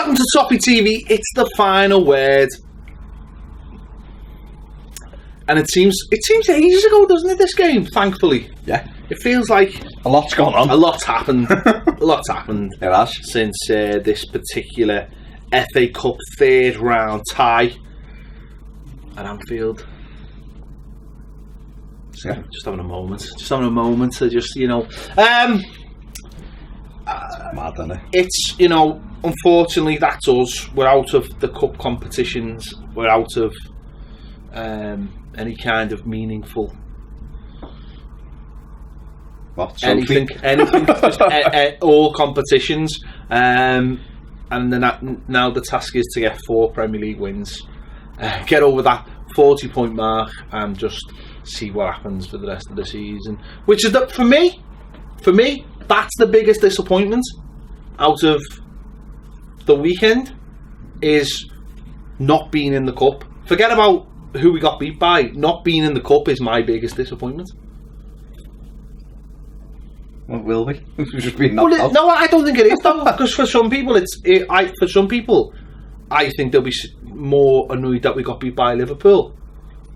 Welcome to Toffee TV. It's the final word, and it seems ages ago, doesn't it? This game, thankfully. Yeah. It feels like a lot's gone on. A lot's happened. A lot's happened. It has since this particular FA Cup third round tie at Anfield. Yeah. Just having a moment. To just it's mad, isn't it? It's, unfortunately that's us. We're out of the cup competitions. We're out of any kind of meaningful anything just, all competitions, and then now the task is to get 4 Premier League wins, get over that 40-point mark, and just see what happens for the rest of the season, which is for me that's the biggest disappointment out of the weekend, is not being in the cup. Forget about who we got beat by. Not being in the cup is my biggest disappointment. Well, will we? We've just been knocked out. No, I don't think it is, though, because for some people I think they'll be more annoyed that we got beat by Liverpool.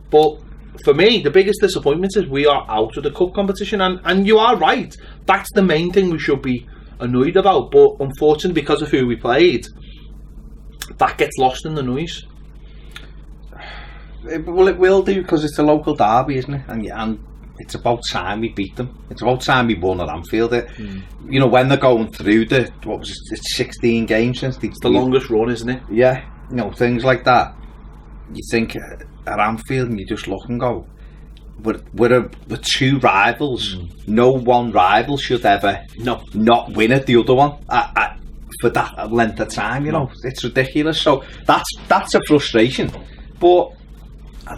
But for me, the biggest disappointment is we are out of the cup competition, and you are right. That's the main thing we should be annoyed about. But unfortunately, because of who we played, that gets lost in the noise. Well, it will do, because it's a local derby, isn't it? And it's about time we beat them. It's about time we won at Anfield. When they're going through it's 16 games since it's the longest run, isn't it? Yeah, things like that. You think at Anfield, and you just look and go, we're two rivals. No one rival should ever not win at the other one for that length of time. It's ridiculous. So that's a frustration. But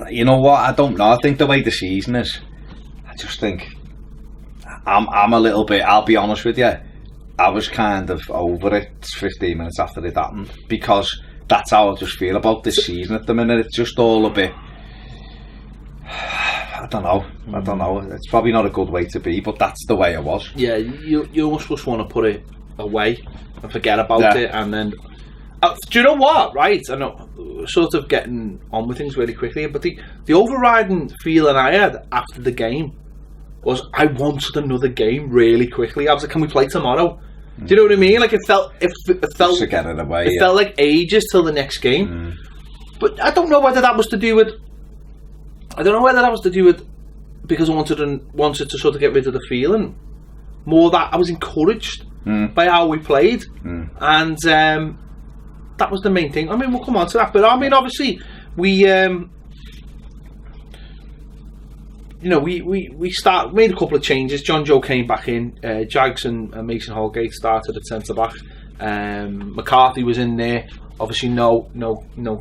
you know what? I don't know. I think the way the season is, I just think I'm a little bit. I'll be honest with you. I was kind of over it 15 minutes after it happened, because that's how I just feel about this season at the minute. It's just all a bit. I don't know. It's probably not a good way to be, but that's the way it was. Yeah, you almost just want to put it away and forget about it, and then. Do you know what? Right, I know, sort of getting on with things really quickly, but the overriding feeling I had after the game was I wanted another game really quickly. I was like, can we play tomorrow? Do you know what I mean? Like, it felt just to get it away. It felt like ages till the next game. But I don't know whether that was to do with. Because I wanted to sort of get rid of the feeling. More that I was encouraged by how we played, and that was the main thing. I mean, we'll come on to that, but I mean, obviously, we made a couple of changes. John Joe came back in. Jags and Mason Holgate started at centre back. McCarthy was in there. Obviously, no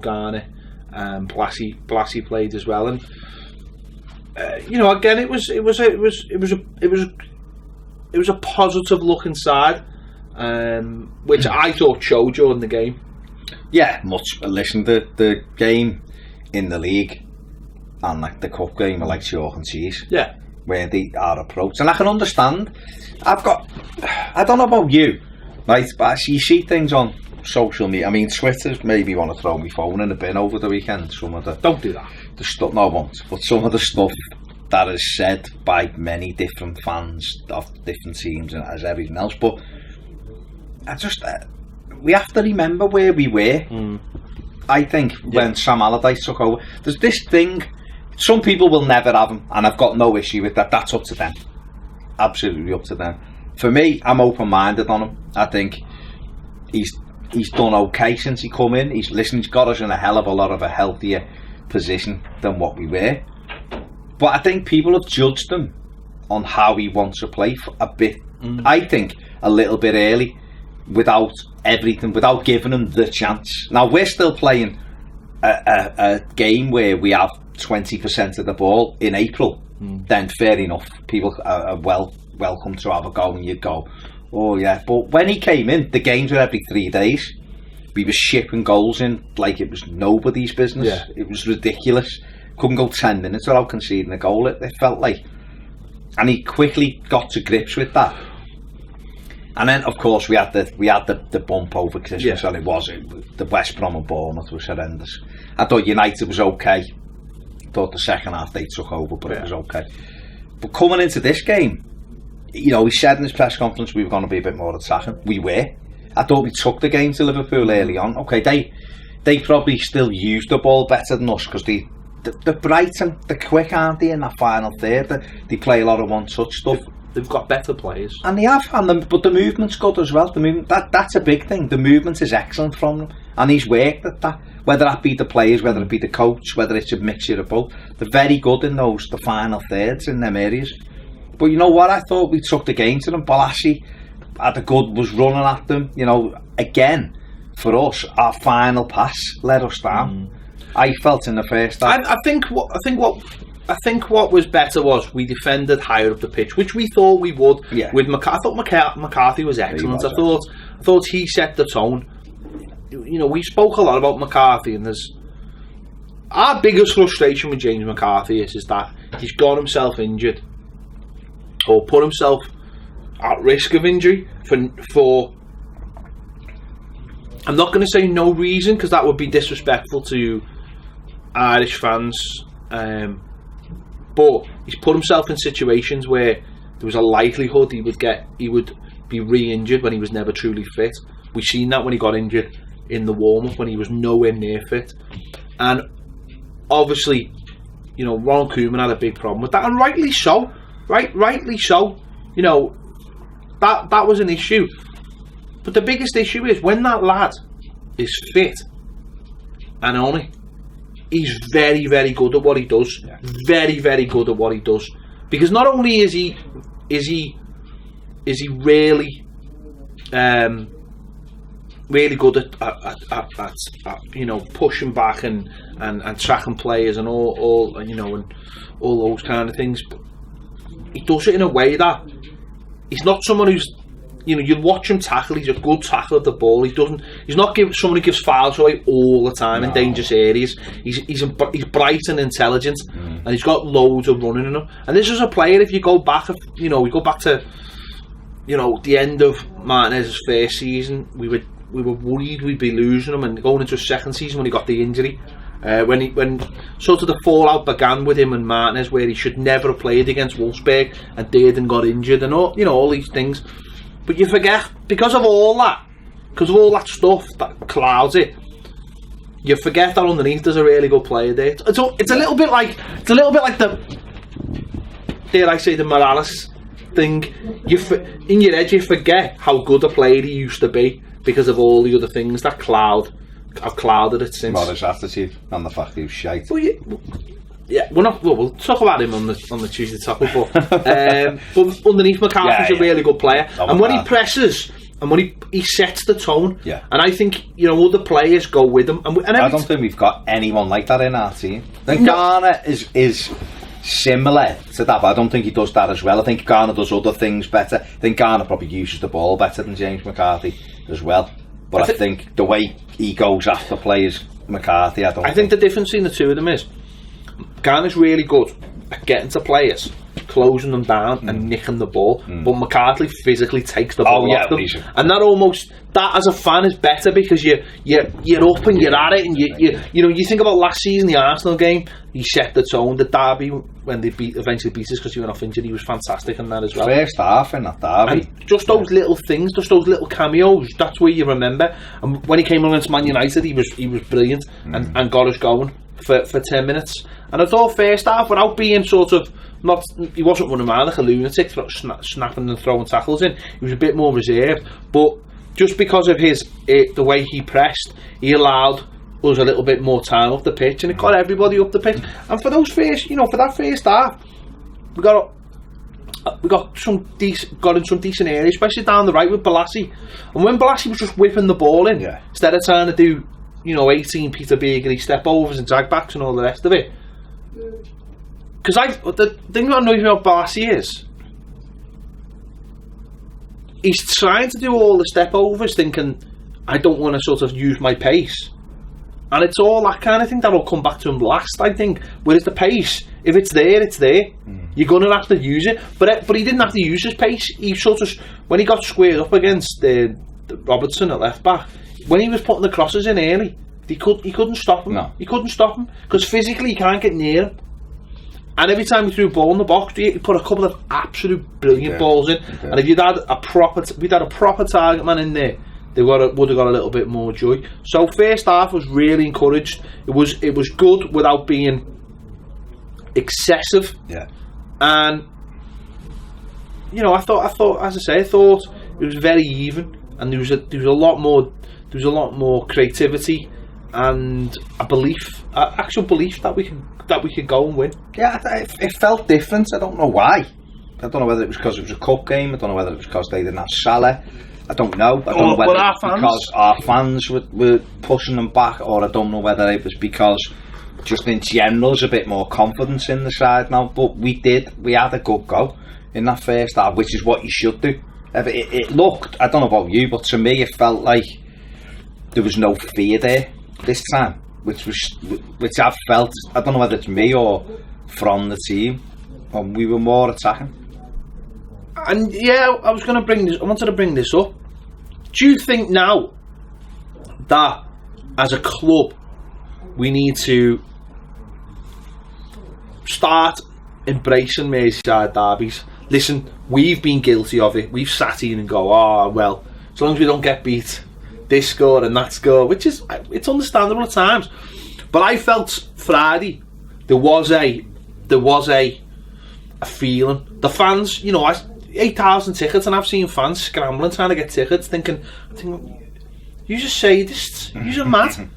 Garner. Blassie played as well, and again, it was a positive look inside, which I thought showed during the game. Yeah, much. Listen, the game in the league and like the cup game are like chalk and cheese. Yeah, where they are approached, and I can understand. I don't know about you, right? But you see things on social media. I mean, Twitter's made me want to throw my phone in the bin over the weekend. Don't do that. The stuff, no, I won't. But some of the stuff that is said by many different fans of different teams and as everything else. But I just we have to remember where we were. I think when Sam Allardyce took over, there's this thing. Some people will never have him, and I've got no issue with that. That's up to them. Absolutely up to them. For me, I'm open-minded on him. I think he's done okay since he come in. He's got us in a hell of a lot of a healthier position than what we were. But I think people have judged him on how he wants to play for a bit. I think a little bit early, without giving him the chance. Now we're still playing a game where we have 20% of the ball in April. Then fair enough, people are welcome to have a go, and you go, oh yeah. But when he came in, the games were every 3 days. We were shipping goals in like it was nobody's business. Yeah. It was ridiculous. Couldn't go 10 minutes without conceding a goal. It felt like, and he quickly got to grips with that. And then, of course, we had the bump over Christmas, and it was the West Brom and Bournemouth was horrendous. I thought United was okay. I thought the second half they took over, but it was okay. But coming into this game, you know, he said in his press conference we were going to be a bit more attacking. We were. I thought we took the game to Liverpool early on. Okay, they probably still use the ball better than us because they're bright and they're quick, aren't they, in that final third? They play a lot of one-touch stuff. They've got better players. And they have, but the movement's good as well. The movement, that's a big thing. The movement is excellent from them. And he's worked at that. Whether that be the players, whether it be the coach, whether it's a mixture of both. They're very good in the final thirds in them areas. But you know what? I thought we took the game to them. Balassi was running at them. You know, again, for us, our final pass let us down. I felt in the first half. I think what was better was we defended higher up the pitch, which we thought we would. Yeah. With I thought McCarthy was excellent. I thought he set the tone. You know, we spoke a lot about McCarthy, and there's our biggest frustration with James McCarthy is that he's got himself injured or put himself at risk of injury for I'm not going to say no reason because that would be disrespectful to Irish fans. But he's put himself in situations where there was a likelihood he would be re-injured when he was never truly fit. We've seen that when he got injured in the warm-up when he was nowhere near fit. And obviously, you know, Ron Koeman had a big problem with that, and rightly so. Rightly so. You know, that was an issue. But the biggest issue is when that lad is fit and only. He's very, very good at what he does. Yeah. Very, very good at what he does. Because not only is he really, really good at you know, pushing back and tracking players and all you know, and all those kind of things. But he does it in a way that he's not someone who's, you know, you watch him tackle. He's a good tackler of the ball. He's not someone who gives fouls away all the time in dangerous areas. He's bright and intelligent, and he's got loads of running in him. And this is a player. If you go back, to the end of Martinez's first season, we were worried we'd be losing him, and going into his second season when he got the injury. When sort of the fallout began with him and Martinez, where he should never have played against Wolfsburg and did and got injured, and all these things. But you forget, because of all that stuff that clouds it, you forget that underneath there's a really good player there. It's a little bit like the, dare I say, the Morales thing. In your head, you forget how good a player he used to be because of all the other things that have clouded it since. Well, his attitude and the fact he was shite. Well, yeah, we'll talk about him on the Tuesday topic, but underneath McCarthy's a really good player, and when he presses and when he sets the tone, and I think, you know, other players go with him. And I don't think we've got anyone like that in our team. I think Garner is similar to that, but I don't think he does that as well. I think Garner does other things better. I think Garner probably uses the ball better than James McCarthy as well. But I think the way he goes after players, McCarthy, I think the difference between the two of them is Garner's really good at getting to players, closing them down and nicking the ball, but McCarthy physically takes the ball off them, and that as a fan is better because you're up and you're at it, and you think about last season, the Arsenal game, he set the tone. The derby when they eventually beat us because he went off injured, he was fantastic in that as well. First half in that derby, and just those little things, just those little cameos, that's where you remember. And when he came on against Man United, he was brilliant and got us going for 10 minutes. And I thought first half, without being sort of he wasn't running around like a lunatic, snapping and throwing tackles in. He was a bit more reserved, but just because of the way he pressed, he allowed us a little bit more time up the pitch, and it got everybody up the pitch. And for those first, for that first half, we got in some decent areas, especially down the right with Balassi. And when Balassi was just whipping the ball in, instead of trying to do 18 Peter Beagley step overs and drag backs and all the rest of it. Because the thing that annoys me about Balassi is he's trying to do all the step overs thinking, I don't want to sort of use my pace, and it's all that kind of thing that'll come back to him last, I think. Whereas the pace, if it's there, it's there. You're going to have to use it. But he didn't have to use his pace. He sort of, when he got squared up against the Robertson at left back, when he was putting the crosses in early, he couldn't stop him. No. He couldn't stop him because physically he can't get near him. And every time he threw a ball in the box, he put a couple of absolute brilliant balls in. And if we'd had a proper target man in there, they would have got a little bit more joy. So first half was really encouraged. It was good without being excessive. Yeah. And I thought as I say, I thought it was very even, and there was a lot more creativity and actual belief that we could go and win. Yeah, it felt different. I don't know why. I don't know whether it was because it was a cup game. I don't know whether it was because they didn't have Salah. I don't know. I don't know whether it was because our fans were pushing them back, or I don't know whether it was because just in general there's a bit more confidence in the side now. But we had a good go in that first half, which is what you should do. It looked, I don't know about you, but to me it felt like there was no fear there this time, which I've felt, I don't know whether it's me or from the team, and we were more attacking. And yeah, I wanted to bring this up. Do you think now that as a club we need to start embracing Merseyside derbies? Listen, we've been guilty of it. We've sat here and go, oh well, as long as we don't get beat this score and that score, which is, it's understandable at times. But I felt Friday there was a feeling. The fans, 8,000 tickets, and I've seen fans scrambling trying to get tickets, thinking, you just sadists, you're mad.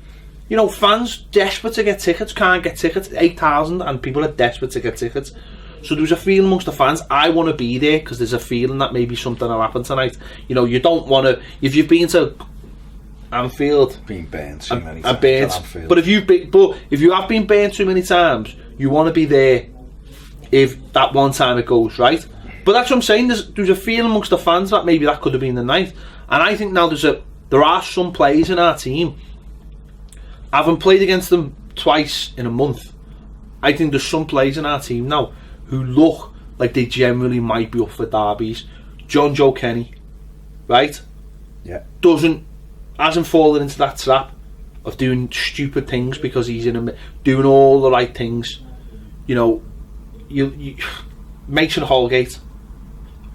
Fans desperate to get tickets, can't get tickets, 8,000, and people are desperate to get tickets. So there was a feeling amongst the fans, I want to be there because there's a feeling that maybe something will happen tonight. You don't want to, if you've been to Anfield, been burnt too many times. But if you have been burnt too many times, you want to be there if that one time it goes right. But that's what I'm saying. There's a feeling amongst the fans that maybe that could have been the night. And I think now there are some players in our team. I haven't played against them twice in a month. I think there's some players in our team now who look like they generally might be up for derbies. John Joe Kenny, right? Yeah. Hasn't fallen into that trap of doing stupid things because he's doing all the right things. You Mason Holgate,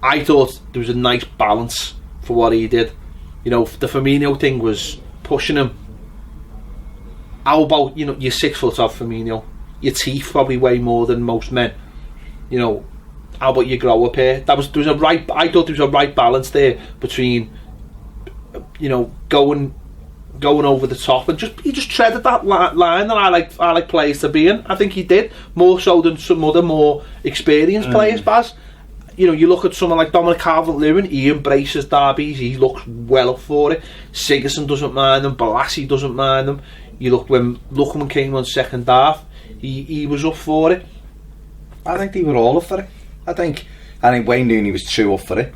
I thought there was a nice balance for what he did. The Firmino thing was pushing him. How about, you're 6 foot off, Firmino. Your teeth probably weigh more than most men. How about you grow up here? I thought there was a right balance there between, going over the top, and he just treaded that line that I like players to be in. I think he did, more so than some other more experienced players, Baz. You look at someone like Dominic Calvert-Lewin, he embraces derbies, he looks well up for it. Sigurdsson doesn't mind them, Balassi doesn't mind them. You look when Lookman came on second half, he was up for it. I think they were all up for it. I think Wayne Rooney was too up for it.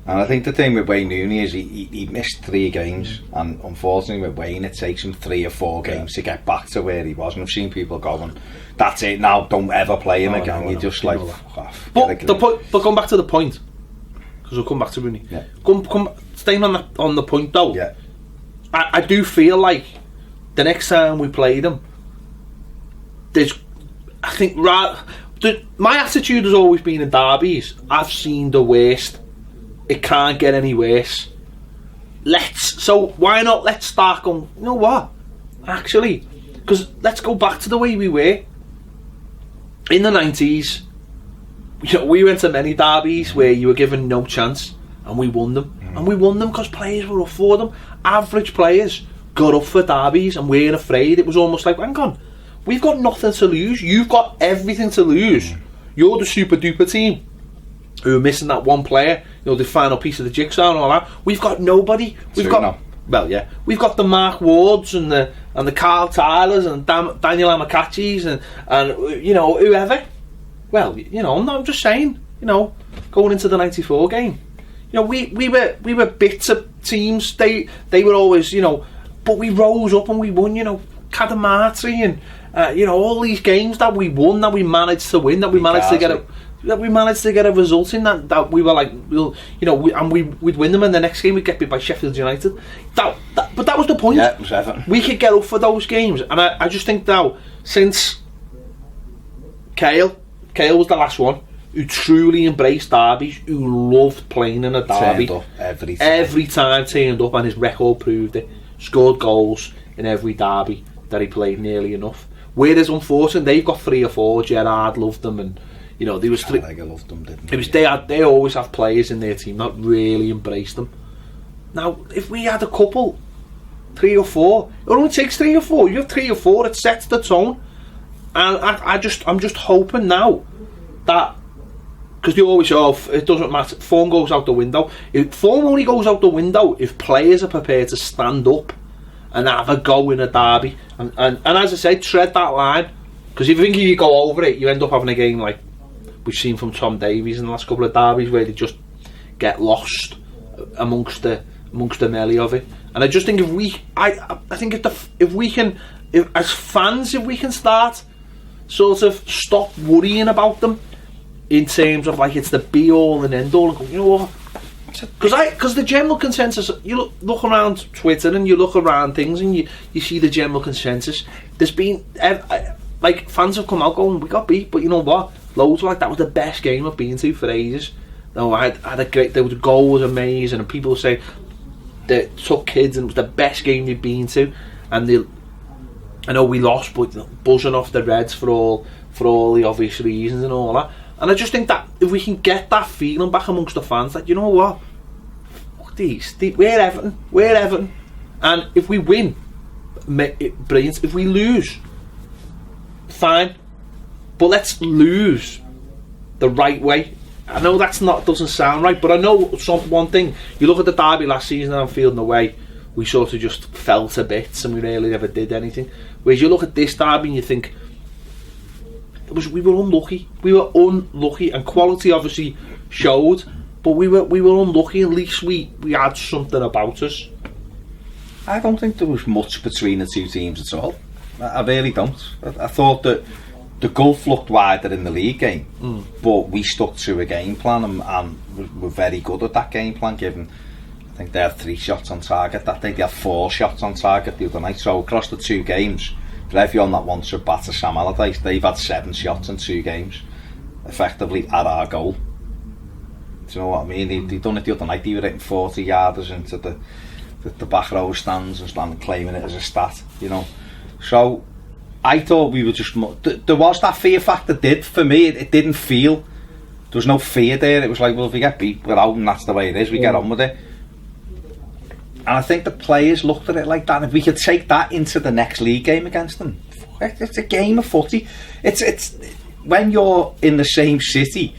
And I think the thing with Wayne Rooney is he missed 3 games, and unfortunately with Wayne it takes him 3 or 4 games to get back to where he was. And I've seen people going, that's it now, don't ever play him again. You're just like, but going back to the point, because we'll come back to Rooney. Yeah. Staying on the point though. Yeah. I do feel like the next time we play them, my attitude has always been in derbies, I've seen the worst. It can't get any worse. So why not let's start going, you know what? Actually, because let's go back to the way we were. In the 90s, we went to many derbies where you were given no chance, and we won them. And we won them because players were up for them. Average players got up for derbies and weren't afraid. It was almost like, hang on, we've got nothing to lose. You've got everything to lose. You're the super duper team who are missing that one player, the final piece of the jigsaw and all that. We've got nobody. We've got the Mark Wards and the Carl Tylers and Daniel Amakachis and whoever. Well, I'm just saying, going into the 94 game, we were bits of teams. They were always, but we rose up and we won. Kadamatri all these games that we won, that we managed to win, that we managed to get a result in, that we were like, we'd win them, and the next game we'd get beat by Sheffield United. But that was the point. Yeah, it was Everton. We could get up for those games, and I just think now, since Kale was the last one who truly embraced derbies, who loved playing in a derby. Turned up every time turned up, and his record proved it. Scored goals in every derby that he played, nearly enough. Whereas, unfortunately, they've got 3 or 4. Gerrard loved them, and there was 3. I loved them, didn't it was they always have players in their team that really embrace them. Now, if we had a couple, 3 or 4, it only takes 3 or 4. You have 3 or 4, it sets the tone. And I'm just hoping now that, because you always say, it doesn't matter, form goes out the window. Form only goes out the window if players are prepared to stand up and have a go in a derby. And as I say, tread that line. Because if you go over it, you end up having a game like we've seen from Tom Davies in the last couple of derbies, where they just get lost amongst the melee of it. And I just think if we can as fans, if we can start sort of stop worrying about them in terms of like it's the be all and end all, and go, you know what? Because the general consensus, you look around Twitter and you look around things and you see the general consensus. There's been like fans have come out going, we got beat, but you know what? Loads like that was the best game I've been to for ages. No, I had a great. The goal was amazing, and people say they took kids and it was the best game they've been to. And I know we lost, but buzzing off the Reds for all the obvious reasons and all that. And I just think that if we can get that feeling back amongst the fans, that you know what, fuck these, we're Everton, and if we win, brilliant. If we lose, fine, but let's lose the right way. I know doesn't sound right, but I know one thing. You look at the derby last season at Anfield, in a way, we sort of just fell to bits and we really never did anything. Whereas you look at this derby and you think, we were unlucky. We were unlucky, and quality obviously showed, but we were unlucky. At least we had something about us. I don't think there was much between the two teams at all. I really don't. I thought that the gulf looked wider in the league game, but we stuck to a game plan and were very good at that game plan, given I think they had 3 shots on target that day. They had 4 shots on target the other night. So across the 2 games, for everyone that wants to batter Sam Allardyce, they've had 7 shots in 2 games, effectively at our goal. Do you know what I mean? They done it the other night. They were hitting 40 yarders into the back row stands and starting claiming it as a stat. So I thought we were just. There was that fear factor. For me, it didn't feel. There was no fear there. It was like, well, if we get beat, we're out, and that's the way it is. We get on with it. And I think the players looked at it like that. And if we could take that into the next league game against them, it's a game of footy. It's when you're in the same city,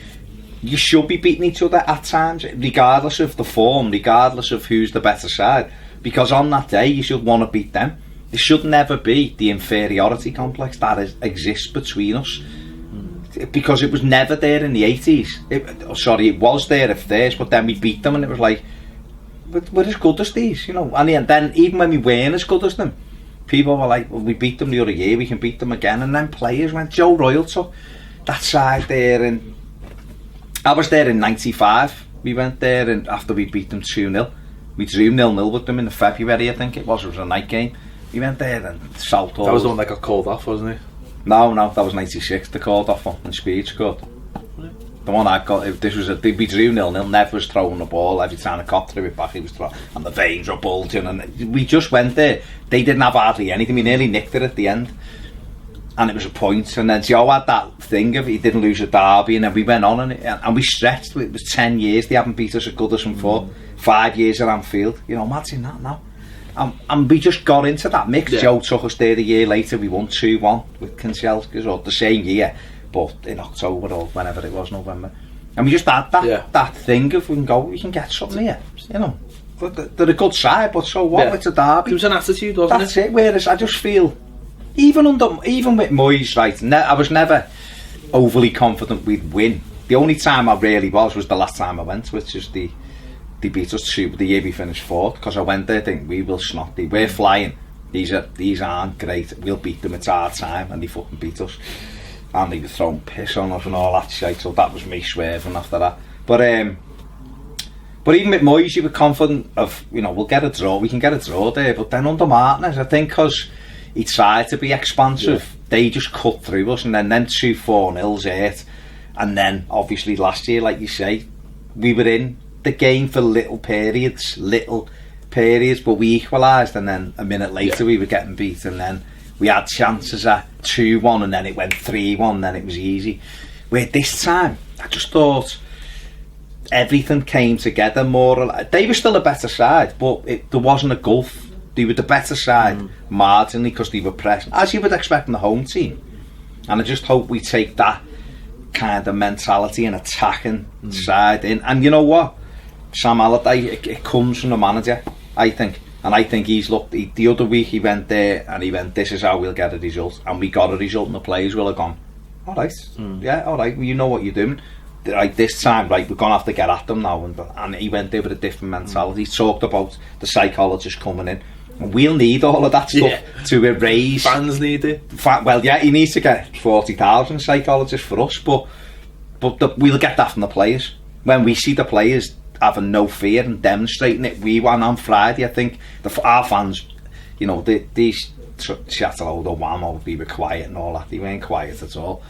you should be beating each other at times, regardless of the form, regardless of who's the better side. Because on that day, you should want to beat them. There should never be the inferiority complex that exists between us. Because it was never there in the 80s. It was there at first, but then we beat them and it was like, we're as good as these, And then even when we weren't as good as them, people were like, well, we beat them the other year, we can beat them again. And then players went. Joe Royle took that side there, and I was there in 95. We went there, and after we beat them 2-0, we drew 0-0 with them in February, I think it was a night game. We went there and South. That was the one that got called off, wasn't it? No, that was 96. They called off one, and Speed scored. The one I got, we drew 0-0. Nev was throwing the ball every time the cop threw it back. He was throwing, and the veins were bulging. And we just went there. They didn't have hardly anything. We nearly nicked it at the end, and it was a point. And then Joe had that thing of he didn't lose a derby, and then we went on and we stretched. It was 10 years they haven't beat us at Goodison for 5 years at Anfield. Imagine that now. And we just got into that mix. Yeah. Joe took us there a year later. We won 2-1 with Kinsell's, or the same year, but in October or whenever it was, November. And we just had that thing of we can get something here. But they're a good side, but so what? Yeah. It's a derby. It was an attitude, wasn't it? That's it. Whereas I just feel, even with Moyes, right? I was never overly confident we'd win. The only time I really was the last time I went, which is they beat us the year we finished 4th, because I went there thinking we will snot. We're flying. these aren't great, we'll beat them, it's our time, and they fucking beat us. And they were throwing piss on us and all that shit, so that was me swerving after that. But even with Moyes, you were confident of, we can get a draw there. But then under Martinez, I think because he tried to be expansive, they just cut through us, and then 2-4-0's it. And then obviously last year, like you say, we were in the game for little periods, but we equalised, and then a minute later we were getting beat, and then we had chances at 2-1, and then it went 3-1, then it was easy. Where this time, I just thought everything came together more. They were still a better side, but there wasn't a gulf. They were the better side marginally because they were pressing, as you would expect in the home team. And I just hope we take that kind of mentality and attacking side in. And you know what? Sam Allardyce, it comes from the manager, I think. And I think he's looked, the other week he went there and he went, this is how we'll get a result. And we got a result, and the players will have gone, alright, alright, well, you know what you're doing. Like this time, right, we're going to have to get at them now. And he went there with a different mentality. He talked about the psychologist coming in. And we'll need all of that stuff to erase. Fans need it. Well, yeah, he needs to get 40,000 psychologists for us, but we'll get that from the players. When we see the players having no fear and demonstrating it, we won on Friday. I think our fans, these chat a load of whammo, we were quiet and all that. They weren't quiet at all.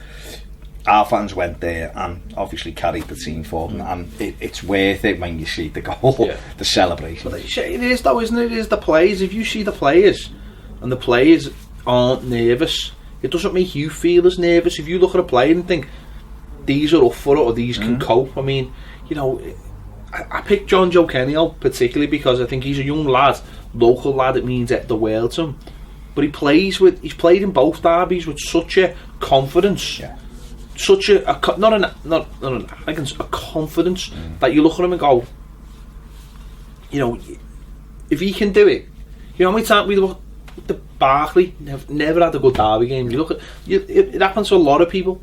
Our fans went there and obviously carried the team forward, and it's worth it when you see the goal, the celebration. But it is though, isn't it? It is the players. If you see the players and the players aren't nervous, it doesn't make you feel as nervous. If you look at a player and think these are up for it, or these can cope, I mean, I picked John Joe Kenny out particularly because I think he's a young lad, local lad. It means the world to him. But he's played in both derbies with such a confidence. Yeah. Such not an arrogance, a confidence that you look at him and go, if he can do it, how many times we look at the Barkley, never had a good derby game. You look at it happens to a lot of people,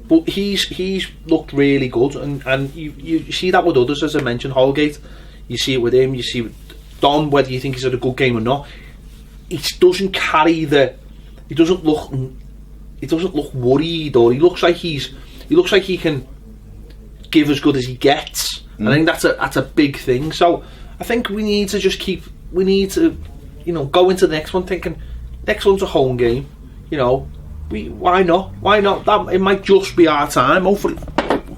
but he's looked really good, and you see that with others, as I mentioned, Holgate. You see it with him. You see it with Don, whether you think he's had a good game or not. He doesn't carry he doesn't look worried, or he looks like he can give as good as he gets. I think that's a big thing. So I think we need to go into the next one thinking next one's a home game. Why not? That it might just be our time. Hopefully,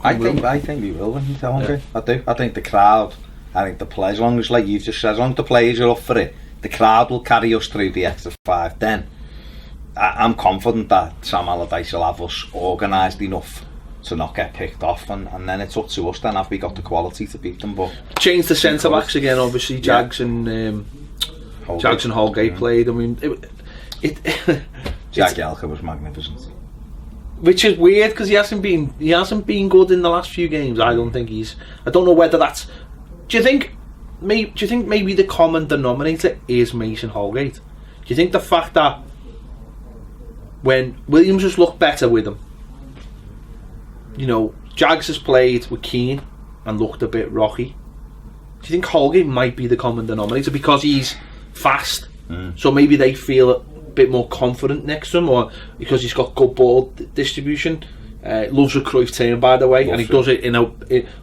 I think we will win the home game. I do. I think the crowd. I think the players, as long as, like you've just said, as long as the players are up for it, the crowd will carry us through the extra 5. Then I'm confident that Sam Allardyce will have us organised enough to not get picked off, and then it's up to us then, have we got the quality to beat them. But change the centre backs again, obviously. Jags and Holgate played. I mean, Jagielka was magnificent, which is weird because he hasn't been good in the last few games. I don't know whether that's. Do you think maybe the common denominator is Mason Holgate? Do you think the fact that when Williams has looked better with him, Jags has played with Keane and looked a bit rocky, do you think Holgate might be the common denominator because he's fast? So maybe they feel a bit more confident next to him, or because he's got good ball distribution. Loves a Cruyff turn, by the way, and he does it in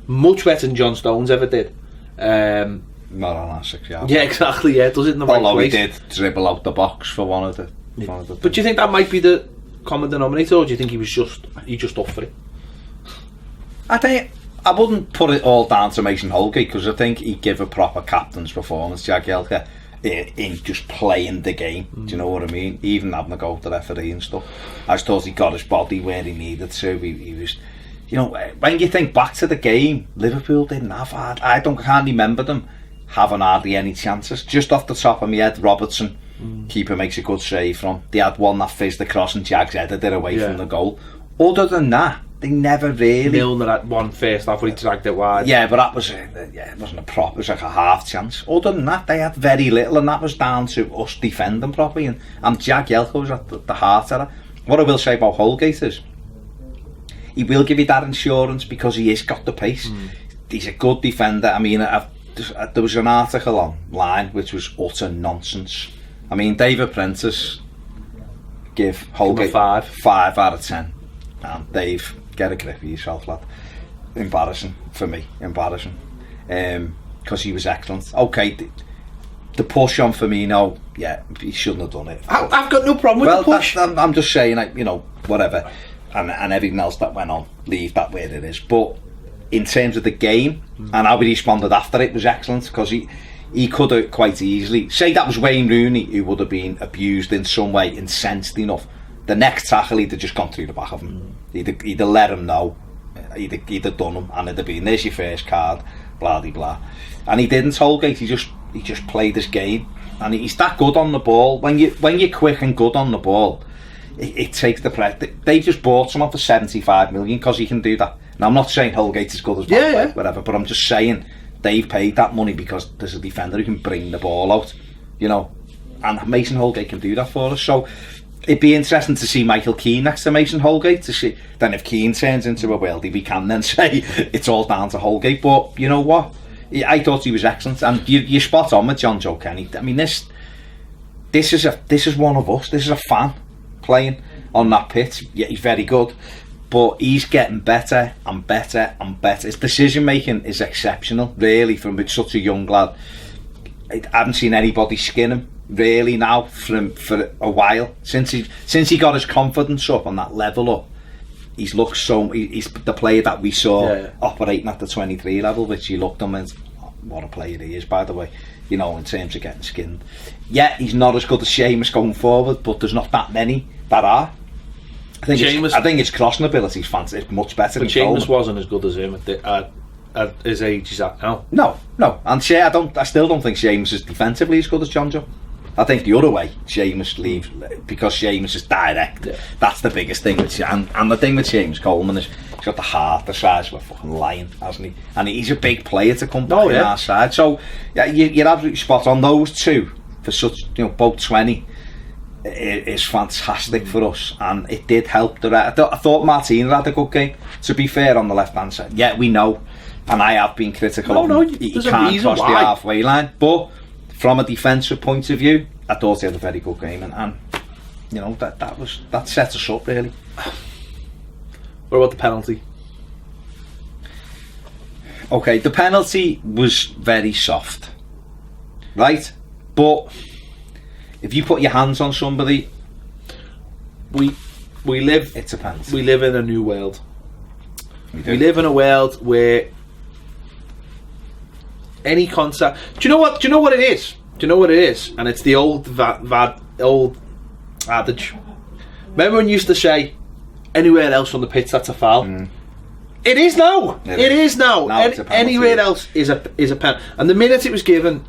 much better than John Stones ever did. Not on our 6 yards. Yeah, exactly. Yeah, does it in the right place. Although he did dribble out the box for one of the. But do you think that might be the common denominator, or do you think he just up for it? I think I wouldn't put it all down to Mason Holgate, because I think he'd give a proper captain's performance, Jagielka, in just playing the game. Do you know what I mean? Even having to go to the referee and stuff. I just thought he got his body where he needed to. He was, when you think back to the game, Liverpool didn't have hard. I can't remember them having hardly any chances. Just off the top of my head, Robertson, keeper, makes a good save from. They had one that fizzed across and Jags headed it away from the goal. Other than that, they never really. Milner had one first half where he dragged it wide. Yeah, but that was it wasn't a prop. It was like a half chance. Other than that, they had very little, and that was down to us defending properly. And Jagielka was at the heart of it. What I will say about Holgate is, he will give you that insurance because he has got the pace. He's a good defender. I mean, there was an article online which was utter nonsense I mean, David Prentice give Holgate 5 out of 10. And Dave, get a grip of yourself, lad. Embarrassing for me, embarrassing. Because he was excellent. Okay, the push on Firmino, yeah, he shouldn't have done it. I've got no problem with the push. I'm just saying, like, you know, whatever, and everything else that went on, leave that where it is. But in terms of the game and how he responded after it was excellent, because he could have quite easily, say that was Wayne Rooney who would have been abused in some way, incensed enough. The next tackle, he'd have just gone through the back of him. He'd have let him know. He'd have done him, and it'd have been, there's your first card, blah de blah. And he didn't. Holgate, he just played his game, and he's that good on the ball. When you're quick and good on the ball, it takes the pressure. They just bought someone for 75 million because he can do that. Now, I'm not saying Holgate is good as whatever, but I'm just saying they've paid that money because there's a defender who can bring the ball out, you know, and Mason Holgate can do that for us. So it'd be interesting to see Michael Keane next to Mason Holgate, to see then if Keane turns into a worldie, we can then say it's all down to Holgate. But you know what, I thought he was excellent, and you're spot on with John Joe Kenny. I mean, this is one of us. This is a fan playing on that pitch. Yeah, he's very good, but he's getting better and better and better. His decision making is exceptional, really, from such a young lad. I haven't seen anybody skin him really now for a while since he got his confidence up on that level up. He's looked he's the player that we saw operating at the 23 level, which he looked on and what a player he is, by the way, you know, in terms of getting skinned. Yeah, he's not as good as Seamus going forward, but there's not that many that are. I think his crossing ability is fantastic. It's much better. But Seamus wasn't as good as him at his age he's at now. No, and I still don't think Seamus is defensively as good as John Joe. I think the other way, Seamus leaves because Seamus is direct. Yeah. That's the biggest thing with and the thing with Seamus Coleman is he's got the heart the size of a fucking lion, hasn't he? And he's a big player to come back on our side. So yeah, you're absolutely spot on. Those two for such, you know, both 20 is fantastic for us, and it did help. I thought Martina had a good game. To be fair, on the left hand side, yeah, we know, and I have been critical of him. He can't cross the halfway line, but from a defensive point of view, I thought he had a very good game, and you know that set us up really. What about the penalty? Okay, the penalty was very soft, right? But if you put your hands on somebody, we live. It's a penalty. We live in a new world. We live in a world where any contact. Do you know what it is? Do you know what it is? And it's the old old adage. Remember when you used to say, anywhere else on the pitch that's a foul? It is now. It is now. Anywhere else is a penalty. And the minute it was given,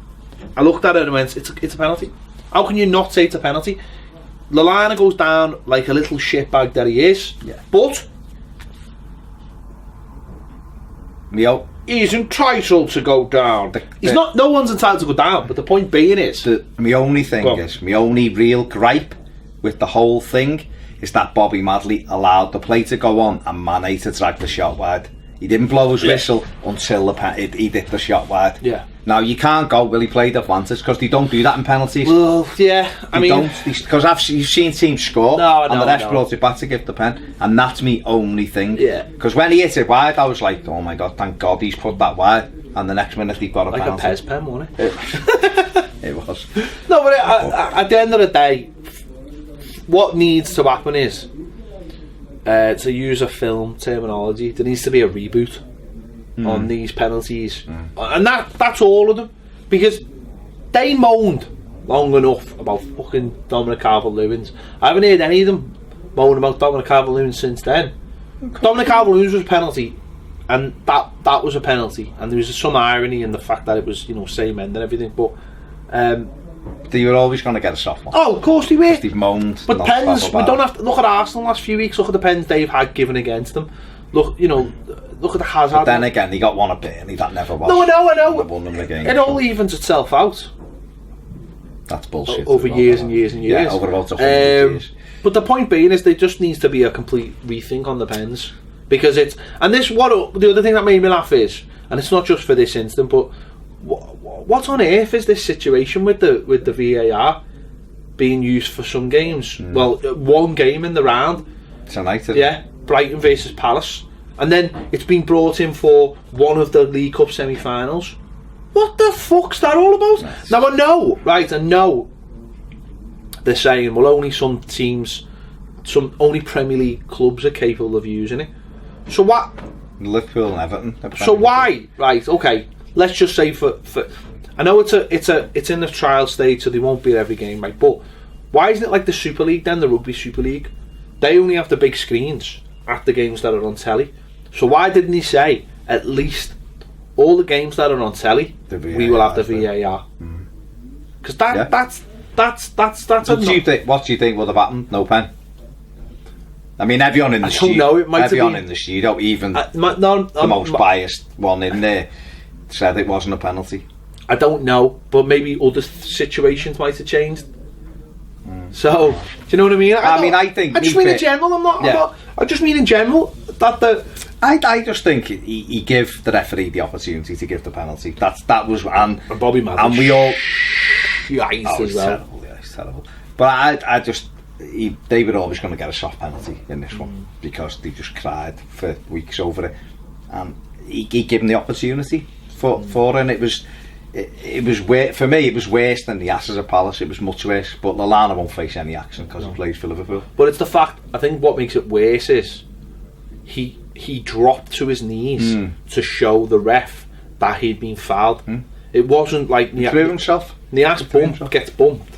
I looked at it and went, it's a penalty. How can you not say it's a penalty? Lallana goes down like a little shitbag that he is. Yeah. But he's entitled to go down. He's not. No one's entitled to go down. But the point being is, my only real gripe with the whole thing is that Bobby Madley allowed the play to go on and Mane to drag the shot wide. He didn't blow his whistle until he did the shot wide. Yeah. Now you can't go, will he play the advantage, because they don't do that in penalties. Well, yeah, I mean, because you've seen teams score and the ref brought it back to give the pen, and that's me only thing. Yeah. Because when he hit it wide, I was like, oh my god, thank God he's put that wide. And the next minute he got a penalty. Like a Pez pen, wasn't it? It was. No, but at the end of the day, what needs to happen is, to use a film terminology, there needs to be a reboot on these penalties, and that's all of them, because they moaned long enough about fucking Dominic Calvert-Lewin. I haven't heard any of them moan about Dominic Calvert-Lewin since then. Dominic Calvert-Lewin was a penalty, and that was a penalty, and there was some irony in the fact that it was, you know, same end and everything, but they were always going to get a soft one. Oh, of course they were. They've moaned. But pens, we don't have to look at Arsenal last few weeks. Look at the pens they've had given against them. Look, you know, look at the Hazard. But then again, they got one at Burnley. That never was. No, I know. Won them the game. It all evens itself out. That's bullshit. Over years and years and years. Yeah, over about 100 years. But the point being is, there just needs to be a complete rethink on the pens, because it's, and this, what the other thing that made me laugh is, and it's not just for this incident, but what on earth is this situation with the VAR? being used for some games. Well, one game in the round. Tonight, yeah, Brighton versus Palace. And then it's been brought in for one of the League Cup semi-finals. What the fuck's that all about? Nice. Now I know they're saying, well, only some teams, only Premier League clubs are capable of using it. So what? Liverpool and Everton. So why? Right, okay. Let's just say for I know it's in the trial stage, so they won't be at every game, right? But why isn't it like the Super League then, the Rugby Super League? They only have the big screens at the games that are on telly. So why didn't he say at least all the games that are on telly, we will have the VAR? Because that's what do you think would have happened? No pen. I mean, everyone in the studio, in the studio, even the most biased one in there, said it wasn't a penalty. I don't know, but maybe other situations might have changed. So, do you know what I mean? I just mean in general. I just mean in general that I just think he gave the referee the opportunity to give the penalty. That was and Bobby Madden, and we all. As well. Terrible, yeah, it's terrible. But I just. They were always going to get a soft penalty in this one because they just cried for weeks over it, and he gave them the opportunity for and it was for me it was worse than the asses of Palace. It was much worse, but Lallana won't face any action because he plays for Liverpool. But it's the fact, I think what makes it worse is he dropped to his knees to show the ref that he'd been fouled. It wasn't like he threw himself. Nias gets bumped.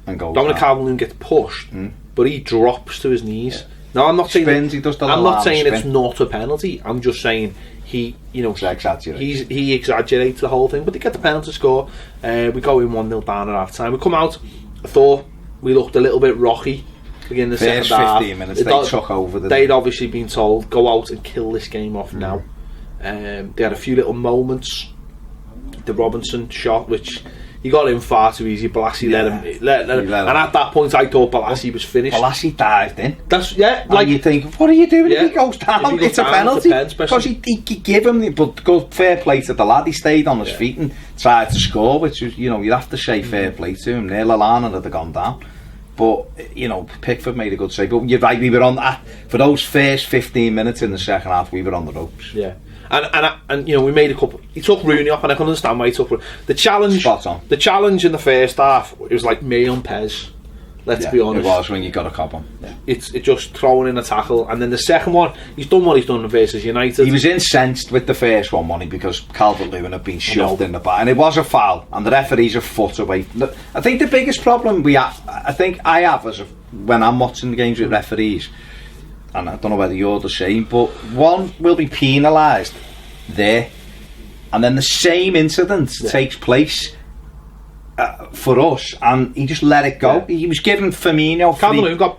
And Dominic Calvert-Lewin gets pushed, but he drops to his knees. Yeah. No, I'm not saying it's not a penalty. I'm just saying he exaggerates the whole thing. But they get the penalty score. We go in 1-0 down at half time. We come out. I thought we looked a little bit rocky in the second half. 15 minutes they took over. They'd obviously been told go out and kill this game off now. They had a few little moments. The Robinson shot, which. He got in far too easy. Balassi let him. And at that point, I thought Balassi was finished. Balassi dived in. Like you think, what are you doing if he goes down? It's a penalty because he gave him. But fair play to the lad. He stayed on his feet and tried to score, which was you'd have to say fair play to him. There, Lallana had gone down, but Pickford made a good save. But you're right. We were on for those first 15 minutes in the second half. We were on the ropes. Yeah. And we made a couple. He took Rooney off, and I can understand why he took the challenge. Spot on. The challenge in the first half, it was like me on Pez. Let's be honest. It was when you got a cop on. Yeah. It's just throwing in a tackle, and then the second one, he's done what he's done versus United. He was incensed with the first one, wasn't he? Because Calvert-Lewin had been shoved in the back, and it was a foul, and the referee's a foot away. I think the biggest problem when I'm watching the games with referees. And I don't know whether you're the same, but one will be penalised there, and then the same incident takes place for us, and he just let it go. Yeah. He was giving Firmino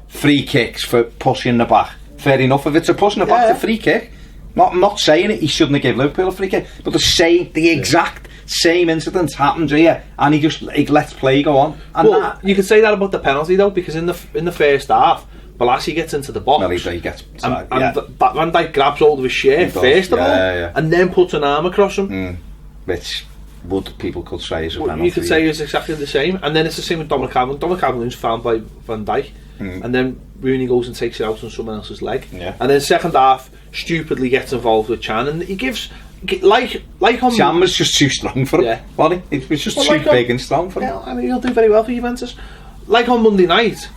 free kicks for pushing the back. Fair enough, if it's a push in the back, it's a free kick. I'm not saying it. He shouldn't have given Liverpool a free kick, but the exact same incident happened here, and he lets play go on. And you could say that about the penalty though, because in the first half. Balassi gets into the box. Well, he gets and Van Dijk grabs hold of his shirt first of all, and then puts an arm across him. Which people could say is a penalty. You could say it's exactly the same, and then it's the same with Dominic Calvert. Dominic Calvert-Lewin's found by Van Dijk, and then Rooney goes and takes it out on someone else's leg. Yeah. And then second half, stupidly gets involved with Chan, and he gives like on. Chan was just too strong for him, wasn't he? It was just too big and strong for him. Yeah, I mean, he'll do very well for Juventus. Like on Monday night.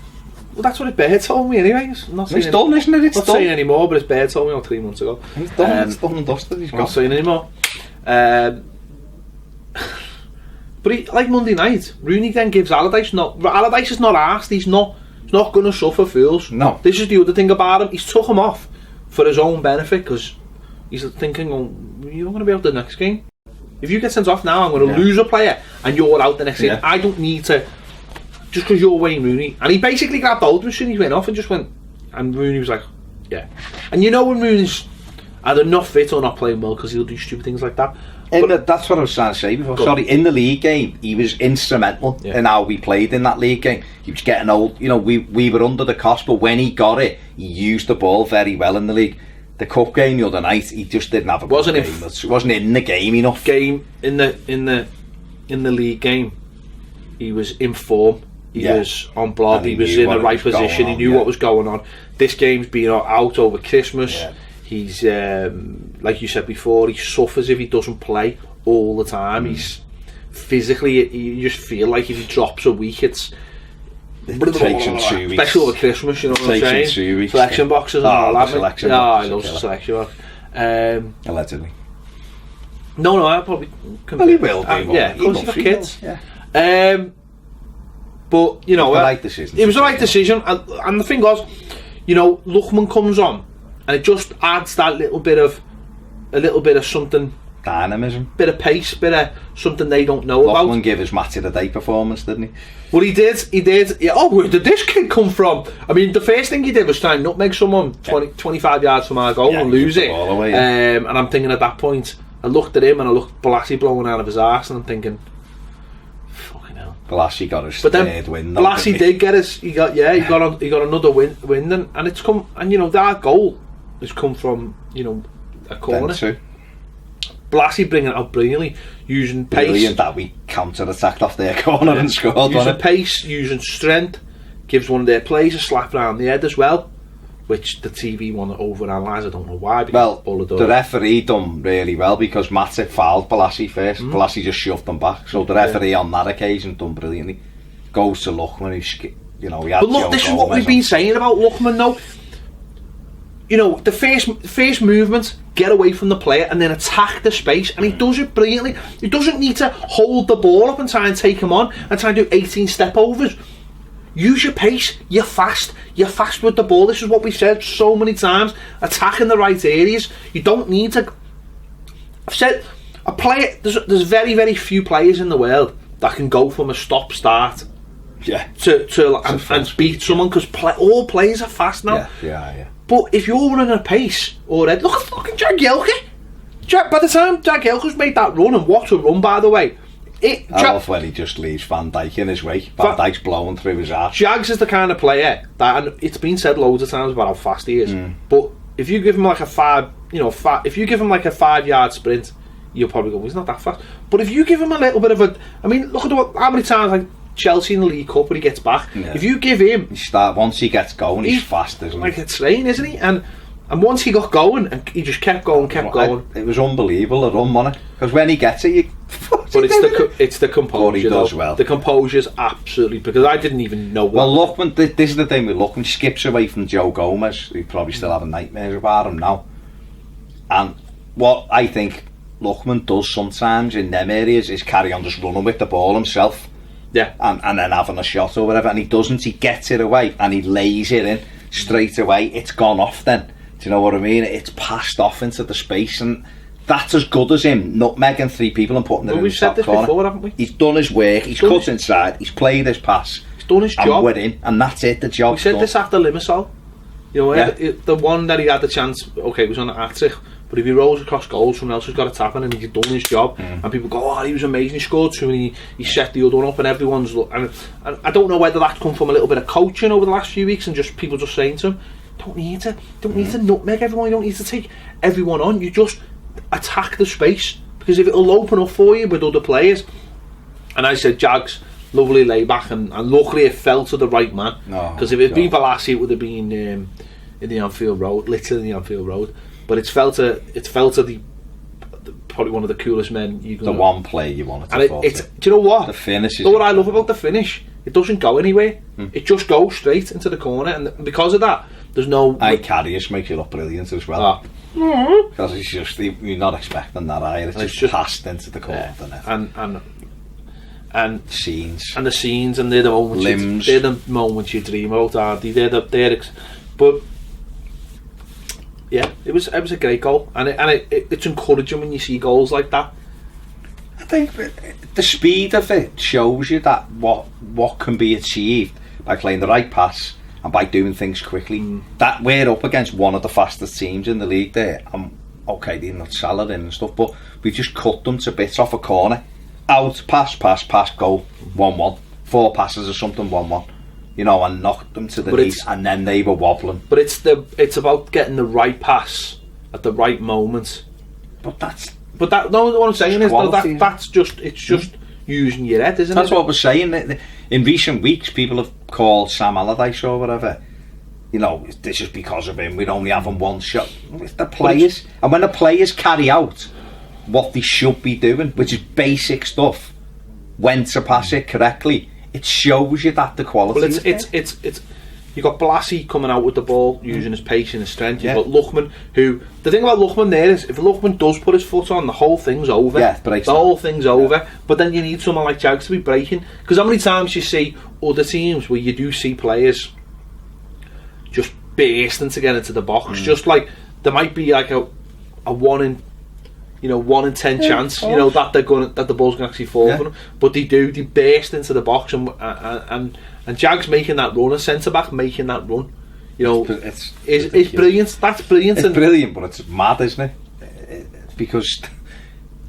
Well, that's what his bear told me anyway. It's done, isn't it? It's not saying anymore, but his bear told me 3 months ago. It's done. It's done and dusted. He's not saying anymore. But like Monday night, Rooney then gives Allardyce. Allardyce is not arsed. He's not going to suffer fools. No. This is the other thing about him. He's took him off for his own benefit because he's thinking, you're not going to be out the next game. If you get sent off now, I'm going to lose a player, and you're out the next game. I don't need to. Just because you're Wayne Rooney. And he basically grabbed hold of him as soon as he went off and just went, and Rooney was like, yeah. And when Rooney's either not fit or not playing well because he'll do stupid things like that. That's what I was trying to say before. Sorry, in the league game, he was instrumental in how we played in that league game. He was getting old. We were under the cost, but when he got it, he used the ball very well in the league. The cup game the other night, he just didn't have a good game. It wasn't in the game enough. In the league game, he was in form. He was on blob. He was in the right position. He knew what was going on. This game's been out over Christmas. Yeah. He's like you said before. He suffers if he doesn't play all the time. He's physically. You just feel like if he drops a week, it's takes him 2 weeks. Especially over Christmas. You know what I'm saying? 2 weeks. Selection boxes and all that. Selection boxes. I love the selection box. Allegedly. No, I probably. Well, he will do. Yeah, because he's got kids. Yeah. But you know, right decision. It was the right decision, and the thing was, you know, Lookman comes on, and it just adds that little bit of something, dynamism, bit of pace, bit of something they don't know about. Lookman gave his match of the day performance, didn't he? Well, he did. Yeah, oh, where did this kid come from? I mean, the first thing he did was try and nutmeg someone 25 yards from our goal and lose it. Away, and I'm thinking at that point, I looked at him and I looked Balassi blowing out of his arse, and I'm thinking, Balassi got his third win. Balassi did get his. He got another win, and it's come. And you know that goal has come from a corner. Balassi bringing it out brilliantly, using pace. Brilliant that we counter-attacked off their corner and scored. Using pace, using strength, gives one of their players a slap around the head as well, which the TV want to overanalyse. I don't know why. Well, the referee done really well because Matip fouled Balassi first. Balassi just shoved them back. So the referee on that occasion done brilliantly. Goes to Lookman. He had. But look, this is what we've been saying about Lookman, though. You know, the first movement, get away from the player and then attack the space, and he does it brilliantly. He doesn't need to hold the ball up and try and take him on and try and do 18 step overs. Use your pace. You're fast with the ball. This is what we've said so many times. Attacking the right areas. You don't need to. I've said a player. There's very, very few players in the world that can go from a stop start. Yeah. And beat someone, because all players are fast now. Yeah. But if you're running at a pace already, look at fucking Jagielka. By the time Jagielka's made that run, and what a run, by the way. I love when he just leaves Van Dijk in his way. Van Dijk's blowing through his arse. Jags is the kind of player that, and it's been said loads of times about how fast he is. But if you give him like a 5-yard sprint, you'll probably go, well, he's not that fast. But if you give him a little bit of a, I mean, look at how many times like Chelsea in the League Cup when he gets back. Yeah. If you give him, once he gets going, he's fast, isn't he? Like a train, isn't he? And once he got going, and he just kept going. It was unbelievable, the run, wasn't it? Because when he gets it, but it's the composure. He does well. The composure's absolutely, because I didn't even know. Well, Lookman, this is the thing with Lookman. Skips away from Joe Gomez. He's probably still having nightmares about him now. And what I think Lookman does sometimes in them areas is carry on just running with the ball himself. Yeah. And then having a shot or whatever, and he doesn't. He gets it away and he lays it in straight away. It's gone off then. Do you know what I mean? It's passed off into the space, and that's as good as him nutmegging 3 people and putting it in the top corner. We've said this before, haven't we? He's done his work. He's cut inside. He's played his pass. He's done his job. And we're in, and that's it. The job's done. We said this after Limassol. You know, the one that he had the chance. Okay, it was on the hat-trick. But if he rolls across goals, someone else has got a tap in, and he's done his job. And people go, oh, he was amazing, he scored 2, and he set the other one up, and everyone's... And I don't know whether that's come from a little bit of coaching over the last few weeks, and just people just saying to him, don't need to nutmeg everyone, you don't need to take everyone on, you just attack the space, because if it'll open up for you with other players. And I said, Jags, lovely lay back, and luckily it fell to the right man, because if it had been Balassi, it would have been in the Anfield Road, literally in the Anfield Road. But it's fell to the probably one of the coolest men you can. The one play you wanted to. And do you know what? The finish. What I love about the finish, it doesn't go anywhere. It just goes straight into the corner, and because of that, there's no. Carrius makes you look brilliant as well. Because it's just you're not expecting that either. It's just passed into the corner. And scenes. And the scenes, and they're the moments. Limbs. They're the moments you dream about, aren't they? But. Yeah, it was a great goal, and it's encouraging when you see goals like that. I think the speed of it shows you that what can be achieved by playing the right pass and by doing things quickly. That we're up against one of the fastest teams in the league there. Okay, they're not salad in and stuff, but we've just cut them to bits off a corner. Out, pass, goal, 1-1. 4 passes or something, 1-1. You know, and knocked them to the knees, and then they were wobbling. But it's about getting the right pass at the right moment. What I'm saying is that's just using your head, isn't it? That's what we're saying. in recent weeks, people have called Sam Allardyce or whatever, you know, this is because of him, we're only having one shot. It's the players. And when the players carry out what they should be doing, which is basic stuff, when to pass it correctly, it shows you that the quality. Well, it's you got Blassie coming out with the ball, using his pace and his strength. You've got Lookman, who, the thing about Lookman there is, if Lookman does put his foot on, the whole thing's over. Yeah, the whole thing's over. But then you need someone like Jags to be breaking, because how many times you see other teams where you do see players just bursting to get into the box, just like there might be like a 1 in 10 chance, you know, that the ball's gonna actually fall for them, but they burst into the box, and Jags making that run, a centre back making that run, you know, it's brilliant. That's brilliant. It's brilliant, but it's mad, isn't it? Because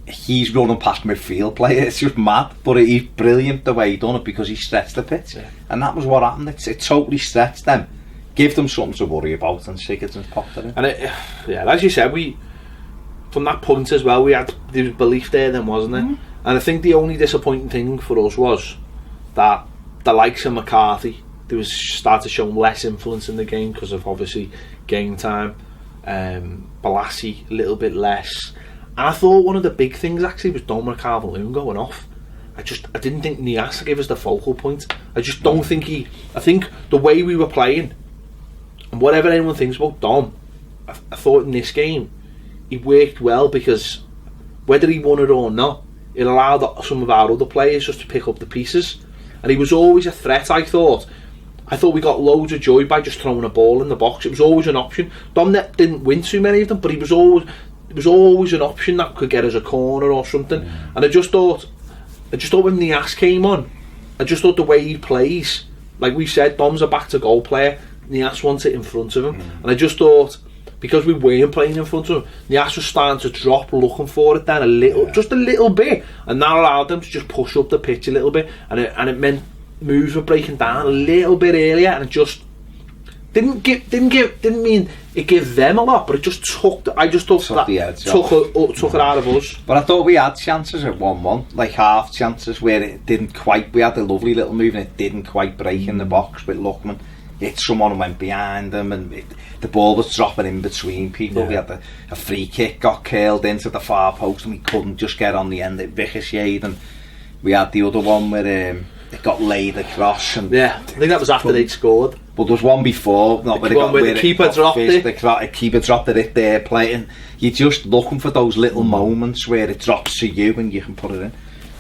he's running past midfield player. It's just mad, but he's brilliant the way he done it, because he stretched the pitch, and that was what happened. It totally stretched them, give them something to worry about, and Sigurdsson's popped it in. And as you said, from that point as well, there was belief there then, wasn't there? And I think the only disappointing thing for us was that the likes of McCarthy, there was started showing less influence in the game because of obviously game time. Blassie a little bit less. And I thought one of the big things actually was Dominic Calvert-Lewin going off. I didn't think Niasse gave us the focal point. I just don't think I think the way we were playing, and whatever anyone thinks about Dom, I thought in this game he worked well, because whether he won it or not, it allowed some of our other players just to pick up the pieces, and he was always a threat. I thought we got loads of joy by just throwing a ball in the box. It was always an option. Dom didn't win too many of them, but it was always an option that could get us a corner or something. And I just thought when Niasse came on, I just thought the way he plays, like we said, Dom's a back to goal player, Niasse wants it in front of him, and I just thought, because we weren't playing in front of him, Niasse was starting to drop, looking for it then just a little bit, and that allowed them to just push up the pitch a little bit, and it meant moves were breaking down a little bit earlier, and it just didn't mean it gave them a lot, but it just took it out of us. But I thought we had chances at 1-1, like half chances, where it didn't quite. We had a lovely little move and it didn't quite break in the box with Lookman. Hit someone and went behind them, and the ball was dropping in between people. We had a free kick got curled into the far post and we couldn't just get on the end. It ricocheted, and we had the other one where it got laid across. And I think that was after they'd scored. But there was one before, not where the keeper dropped it. The keeper dropped it there playing. You're just looking for those little moments where it drops to you and you can put it in.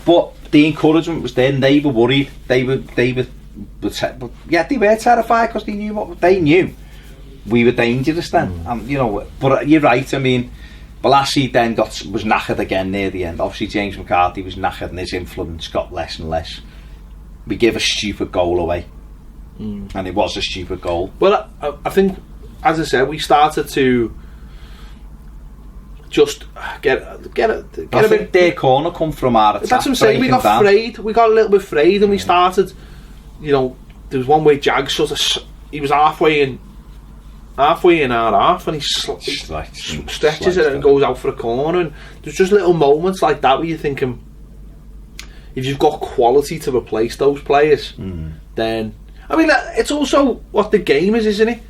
But the encouragement was there, and they were worried. They were terrified, because they knew what they knew. We were dangerous then, and you know. But you're right. I mean, Blassie then was knackered again near the end. Obviously, James McCarthy was knackered, and his influence got less and less. We gave a stupid goal away, and it was a stupid goal. Well, I think, as I said, we started to just get a bit. Their corner come from our attack. That's what I'm saying. We got frayed. We got a little bit frayed, and we started. You know, there was one way Jags he was halfway in our half, and he stretches it and goes out for a corner, and there's just little moments like that where you're thinking, if you've got quality to replace those players, then I mean, it's also what the game is, isn't it?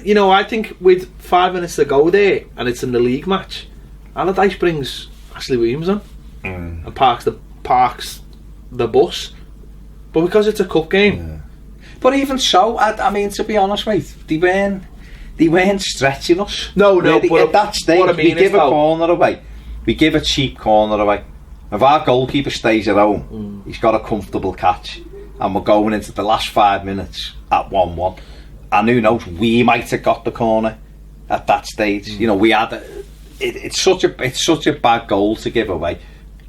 You know, I think with 5 minutes to go there, and it's in the league match, Allardyce brings Ashley Williams on and parks the bus. But because it's a cup game. But even so, I mean, to be honest, mate, they weren't stretching us. No. But at that stage, we give a corner away. We give a cheap corner away. If our goalkeeper stays at home, he's got a comfortable catch, and we're going into the last 5 minutes at 1-1. And who knows, we might have got the corner at that stage. You know, we had it's such a bad goal to give away,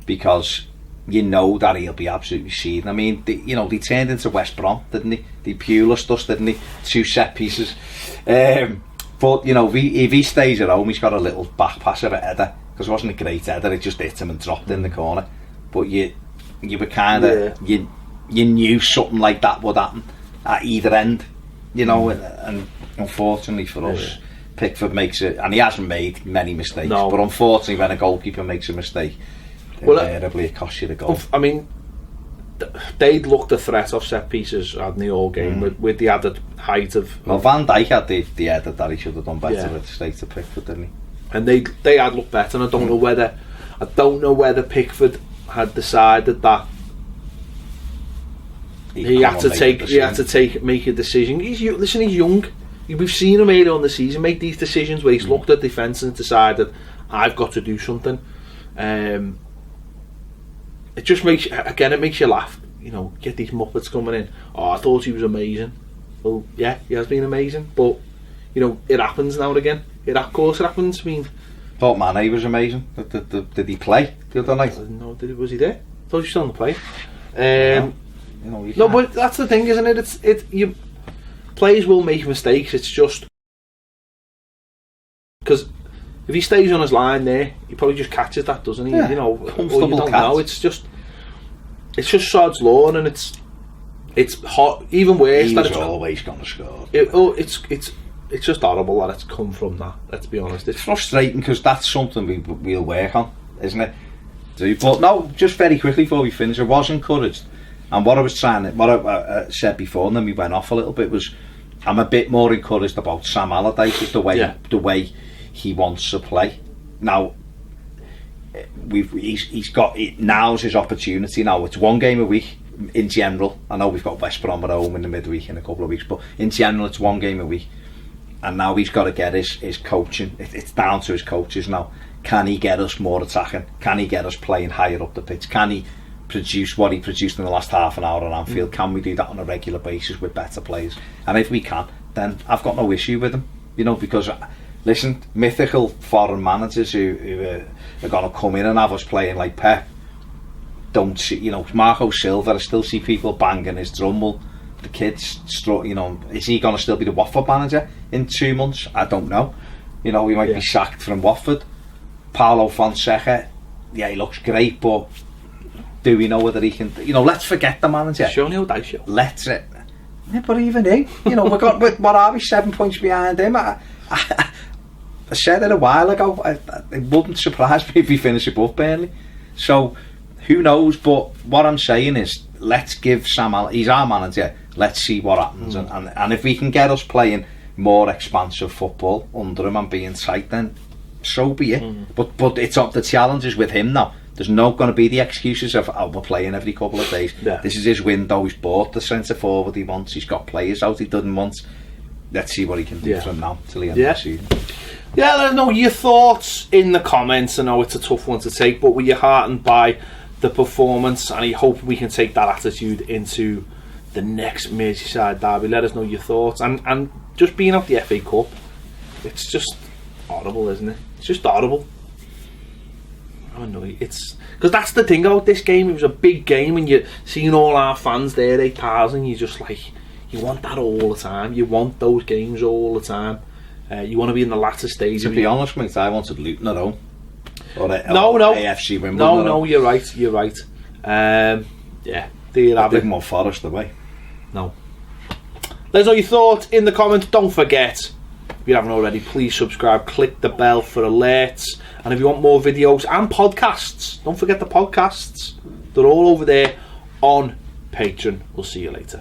because you know that he'll be absolutely seething. I mean, they turned into West Brom, didn't they? They Pulis us, didn't they? 2 set pieces. But you know, if he stays at home, he's got a little back pass of a header, because it wasn't a great header. It just hit him and dropped in the corner. But you were kind of you knew something like that would happen at either end. You know, and unfortunately for us, Pickford makes it, and he hasn't made many mistakes. No. But unfortunately, when a goalkeeper makes a mistake, invariably it costs you the goal. I mean, they'd looked a threat off set pieces, hadn't they, all game, with the added height of... Well, Van Dijk had the edit that he should have done better at stake to Pickford, didn't he? And they had looked better, and I don't know whether Pickford had decided that he had to make a decision. He's young. We've seen him early on the season make these decisions where he's looked at defence and decided, I've got to do something. It just makes you laugh. You know, get these Muppets coming in. Oh, I thought he was amazing. Well, yeah, he has been amazing, but you know, it happens now and again. Of course it happens. I mean, thought Mane was amazing. Did he play the other night? No, was he there? I thought he was still on the play. No, but that's the thing, isn't it? Players will make mistakes. It's just because if he stays on his line there, he probably just catches that, doesn't he? Yeah. You know, comfortable you don't catch. know. It's just sod's law, and it's hot. Even worse, He's that it's always going to score. It's just horrible that it's come from that. Let's be honest. It's frustrating because that's something we'll work on, isn't it? But no, just very quickly before we finish, I was encouraged, and what I said before, and then we went off a little bit, was I'm a bit more encouraged about Sam Allardyce, just the way he wants to play. Now he's got it. Now's his opportunity. Now it's one game a week in general. I know we've got West Brom at home in the midweek in a couple of weeks, but in general it's one game a week. And now he's got to get his coaching. It's down to his coaches now. Can he get us more attacking? Can he get us playing higher up the pitch? Can he produce what he produced in the last half an hour on Anfield? Can we do that on a regular basis with better players? And if we can, then I've got no issue with him. You know, because listen, mythical foreign managers who are going to come in and have us playing like Pep don't see. You know, Marco Silva, I still see people banging his drum. Well, the kids, you know, is he going to still be the Watford manager in 2 months? I don't know. You know, he might be sacked from Watford. Paulo Fonseca, yeah, he looks great, but do we know whether he can? You know, let's forget the manager. Let's it. Yeah, but even he, you know, what are we 7 points behind him? I said it a while ago. It wouldn't surprise me if he finished above Burnley. So who knows? But what I'm saying is, let's give Sam. He's our manager. Let's see what happens, and if we can get us playing more expansive football under him and being tight, then so be it. But it's up. The challenge is with him now. There's not going to be the excuses of we're playing every couple of days. This is his window. He's bought the centre forward he wants. He's got players out he doesn't want. Let's see what he can do from now till the end of the season. Yeah, let us know your thoughts in the comments. I know it's a tough one to take, but were you heartened by the performance? And I hope we can take that attitude into the next Merseyside derby. Let us know your thoughts. And just being out the FA Cup, it's just horrible, isn't it? It's just horrible. I don't know. It's because that's the thing about this game. It was a big game, and you're seeing all our fans there, 8,000. You just you want that all the time. You want those games all the time. You want to be in the latter stage. To be honest, mate, I wanted Luton at home. Or AFC Wimbledon. No, you're right. Yeah, there you have it. More Forest away. No. Let us know your thoughts in the comments. Don't forget, if you haven't already, please subscribe, click the bell for alerts, and if you want more videos and podcasts, don't forget the podcasts. They're all over there on Patreon. We'll see you later.